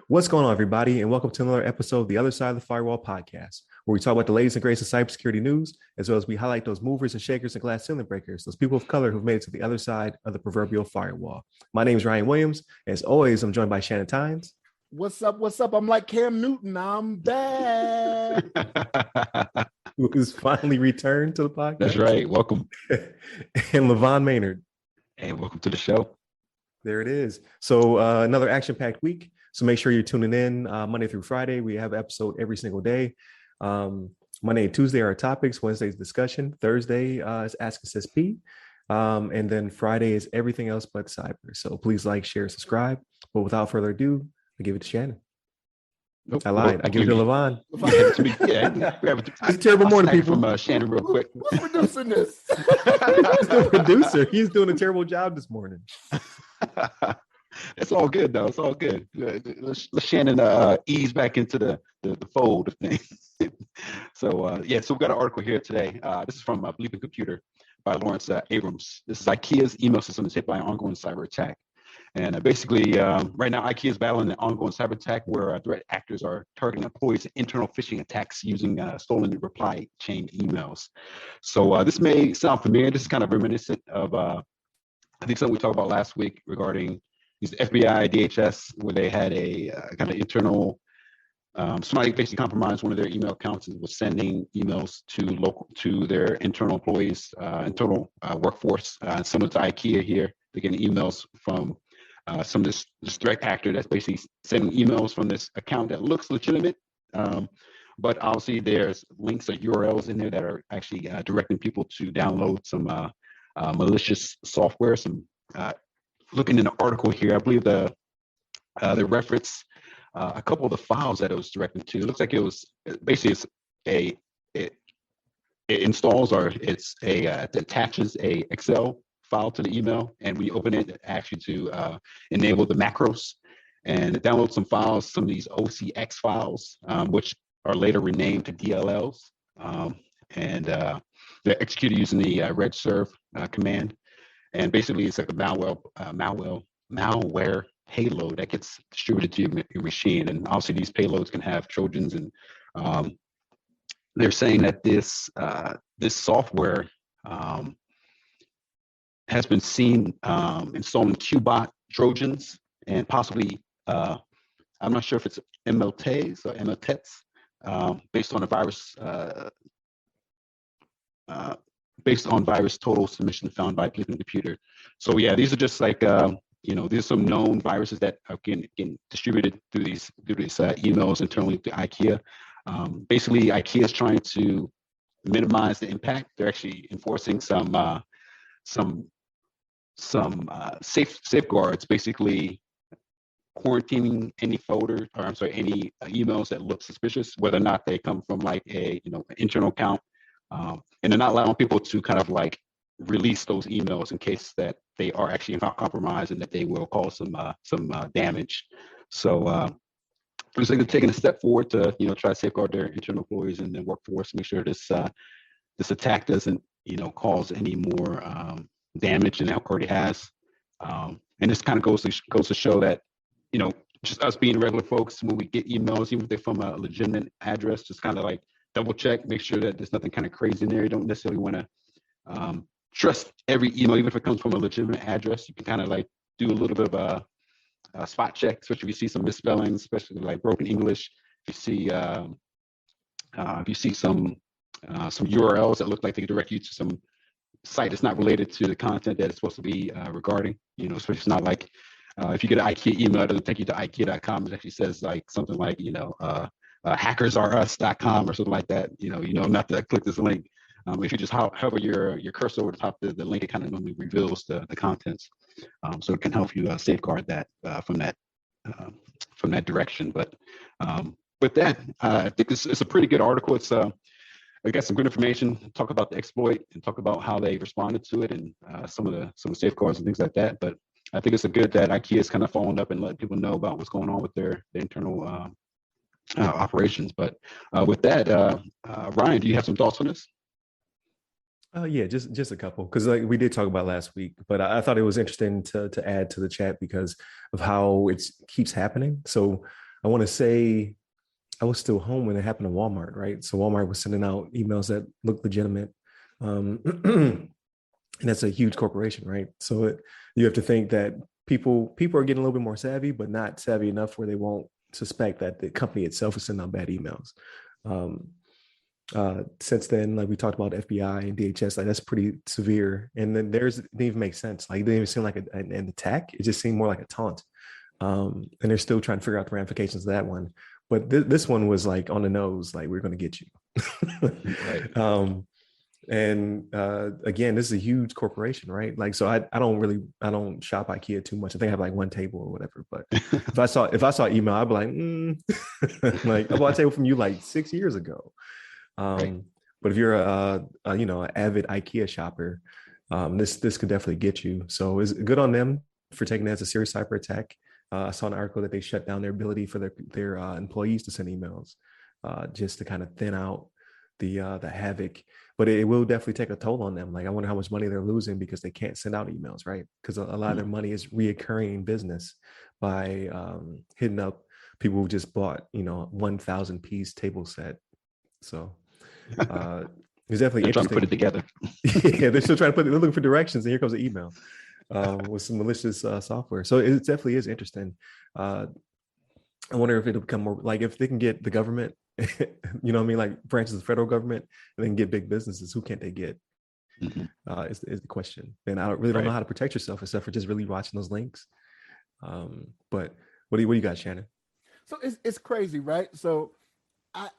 What's going on, everybody, and welcome to another episode of the Other Side of the Firewall podcast, where we talk about the latest and greatest of cybersecurity news, as well as we highlight those movers and shakers and glass ceiling breakers, those people of color who've made it to the other side of the proverbial firewall. My name is Ryan Williams. As always, I'm joined by Shannon Tynes. What's up? What's up? I'm like Cam Newton. I'm back. Who's finally returned to the podcast. That's right. Welcome. And LaVon Maynard. Hey, welcome to the show. There it is. So another action-packed week. So make sure you're tuning in Monday through Friday. We have an episode every single day. Monday and Tuesday are our topics. Wednesday's discussion. Thursday is Ask Us SP. And then Friday is everything else but cyber. So please like, share, subscribe. But without further ado, I give it to Shannon. Nope. I lied. I give it to LaVon. It's a terrible morning, people. From Shannon, real quick. Who's producing this? He's the producer. He's doing a terrible job this morning. It's all good, though. It's all good. Let's Shannon ease back into the fold of things. So we've got an article here today. This is from Bleeping Computer by Lawrence Abrams. This is IKEA's email system is hit by an ongoing cyber attack. And basically, right now, IKEA is battling an ongoing cyber attack where threat actors are targeting employees' internal phishing attacks using stolen reply chain emails. So this may sound familiar. This is kind of reminiscent of, I think, something we talked about last week regarding these FBI, DHS, where they had a kind of internal, somebody basically compromised one of their email accounts and was sending emails to their internal employees, internal workforce, similar to IKEA here. They're getting emails from some of this threat actor that's basically sending emails from this account that looks legitimate, but obviously there's links or URLs in there that are actually directing people to download some malicious software. Some looking in the article here, I believe the reference a couple of the files that it was directed to. It looks like it was basically it installs or it attaches a Excel file to the email, and when you open it, it asks you to enable the macros and download some files, some of these OCX files, which are later renamed to DLLs, and they're executed using the regserve command. And basically, it's like a malware payload that gets distributed to your machine. And obviously, these payloads can have Trojans, and they're saying that this software has been seen installing Qbot Trojans and possibly, I'm not sure if it's MLTs or MLTETs, based on a virus, based on virus total submission found by Bleeping Computer. So yeah, these are just like, there's some known viruses that are getting distributed through these emails internally to IKEA. Basically, IKEA is trying to minimize the impact. They're actually enforcing some safeguards, basically quarantining any any emails that look suspicious, whether or not they come from like an internal account, and they're not allowing people to kind of like release those emails in case that they are actually compromised and that they will cause some damage. So looks like they're taking a step forward to try to safeguard their internal employees and their workforce, make sure this attack doesn't cause any more damage than it already has. And this kind of goes to show that just us being regular folks, when we get emails, even if they're from a legitimate address, just kind of like double check, make sure that there's nothing kind of crazy in there. You don't necessarily want to trust every email, even if it comes from a legitimate address. You can kind of like do a little bit of a spot check, especially if you see some misspellings, especially like broken English. If you see some URLs that look like they can direct you to some site that's not related to the content that it's supposed to be regarding, especially it's not like if you get an IKEA email, it doesn't take you to IKEA.com. It actually says like something like, hackersareus.com or something like that, not to click this link. If you just hover your cursor over the top of the link, it kind of normally reveals the contents. So it can help you safeguard that from that direction. But with that, I think it's a pretty good article. It's I got some good information, talk about the exploit and talk about how they responded to it and some of the safeguards and things like that. But I think it's a good that IKEA is kind of following up and letting people know about what's going on with their internal operations. But with that, Ryan, do you have some thoughts on this? Yeah, just a couple, because like we did talk about last week, but I thought it was interesting to add to the chat because of how it keeps happening. So I want to say I was still home when it happened to Walmart, right? So Walmart was sending out emails that looked legitimate, and that's a huge corporation, right? So you have to think that people are getting a little bit more savvy, but not savvy enough where they won't suspect that the company itself is sending out bad emails. Um, since then, like we talked about FBI and DHS, like that's pretty severe. And then theirs didn't even make sense. Like it didn't even seem like an attack. It just seemed more like a taunt. And they're still trying to figure out the ramifications of that one. But this one was like on the nose, like we're going to get you. Right. And again, this is a huge corporation, right? Like, so I don't shop IKEA too much. I think I have like one table or whatever. But if I saw email, I'd be like, like I bought a table from you like 6 years ago. Right. But if you're an avid IKEA shopper, this could definitely get you. So it's good on them for taking that as a serious cyber attack. I saw an article that they shut down their ability for their employees to send emails, just to kind of thin out the havoc. But it will definitely take a toll on them. Like I wonder how much money they're losing because they can't send out emails, right? Because a lot of their money is reoccurring business by hitting up people who just bought 1,000 piece table set. So it's definitely They're trying interesting. to put it together. Yeah, they're still trying to they're looking for directions, and here comes an email with some malicious software. So it definitely is interesting. I wonder if it'll become more like if they can get the government, what I mean, like branches of the federal government, and then get big businesses. Who can't they get? Is the question. And I don't know how to protect yourself except for just really watching those links. But what do you got, Shannon? So it's crazy, right? So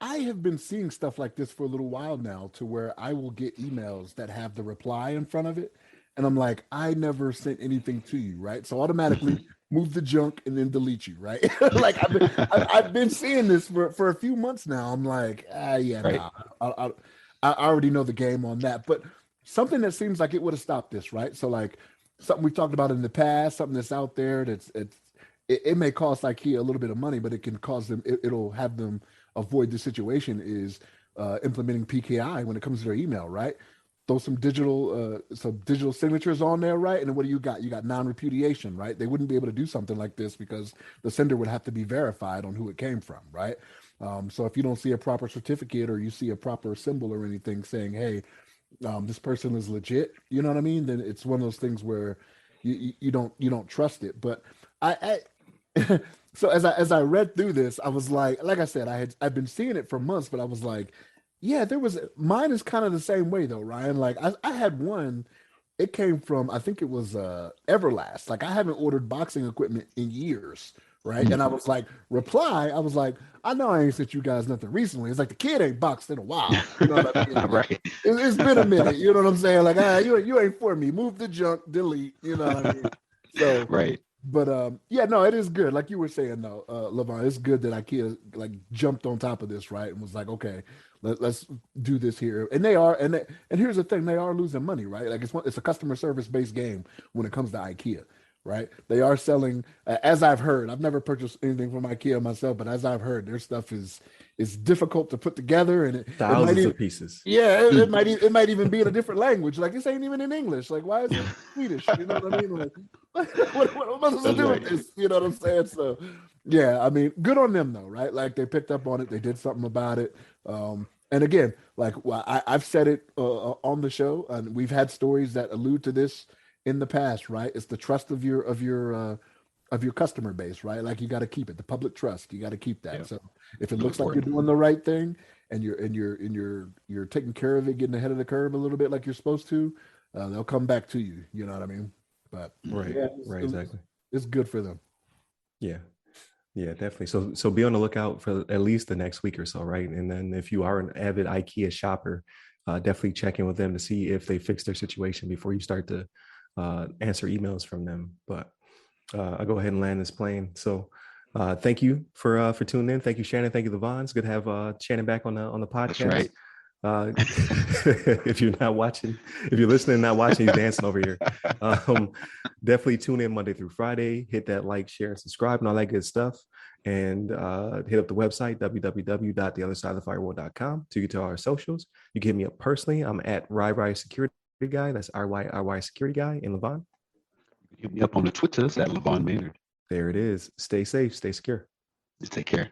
I have been seeing stuff like this for a little while now, to where I will get emails that have the reply in front of it. And I'm like, I never sent anything to you, right? So automatically move the junk and then delete you, right? Like I've been seeing this for a few months now. I'm like, yeah, Right. nah, I already know the game on that. But something that seems like it would have stopped this, right? So like something we've talked about in the past, something that's out there it may cost IKEA a little bit of money, but it can cause them, it'll have them avoid the situation, is implementing PKI when it comes to their email, right? Throw some digital signatures on there, right? And then what do you got? You got non-repudiation, right? They wouldn't be able to do something like this because the sender would have to be verified on who it came from, right? So if you don't see a proper certificate, or you see a proper symbol or anything saying, hey, this person is legit, you know what I mean? Then it's one of those things where you don't trust it. But so as I read through this, I was like I said, I've been seeing it for months, but I was like, yeah, mine is kind of the same way though, Ryan. Like I had one, it came from, I think it was Everlast. Like I haven't ordered boxing equipment in years, right? And I was like, I was like, I know I ain't sent you guys nothing recently. It's like the kid ain't boxed in a while. You know what I mean? Like, Right. it's been a minute. You know what I'm saying? Like, you ain't for me. Move the junk, delete. You know what I mean? So Right. but yeah, no, it is good. Like you were saying though, Levon, it's good that IKEA like jumped on top of this, right? And was like, okay, let's do this here. And and here's the thing, they are losing money, right? Like it's a customer service based game when it comes to IKEA, right? They are selling, as I've heard. I've never purchased anything from IKEA myself, but as I've heard, their stuff is difficult to put together, and it might Thousands even, of pieces. yeah, it might even be in a different language. Like this ain't even in English. Like why is it Swedish? You know what I mean? Like what am I supposed to That's do right. with this? You know what I'm saying? So yeah, I mean, good on them though, right? Like they picked up on it, they did something about it. And again, like I've said it on the show, and we've had stories that allude to this in the past, right? It's the trust of your customer base, right? Like you got to keep it, the public trust. You got to keep that. Yeah. So if it So looks like you're important. doing the right thing, and you're taking care of it, getting ahead of the curve a little bit like you're supposed to, they'll come back to you. You know what I mean? But Right. yeah, Right. Exactly. it's good for them. Yeah. Yeah, definitely. So be on the lookout for at least the next week or so, right? And then if you are an avid IKEA shopper, definitely check in with them to see if they fix their situation before you start to answer emails from them. But I'll go ahead and land this plane. So thank you for tuning in. Thank you, Shannon. Thank you, Levon. It's good to have Shannon back on the That's podcast. right. If you're not watching, if you're listening, not watching, he's dancing over here. Definitely tune in Monday through Friday. Hit that like, share, and subscribe, and all that good stuff. And hit up the website, www.theothersideofthefirewall.com, to get to our socials. You can hit me up personally. I'm at RY Security Guy. That's RYRY Security Guy in Levon. Hit me up on the Twitters at Levon Maynard. There it is. Stay safe, stay secure. Just take care.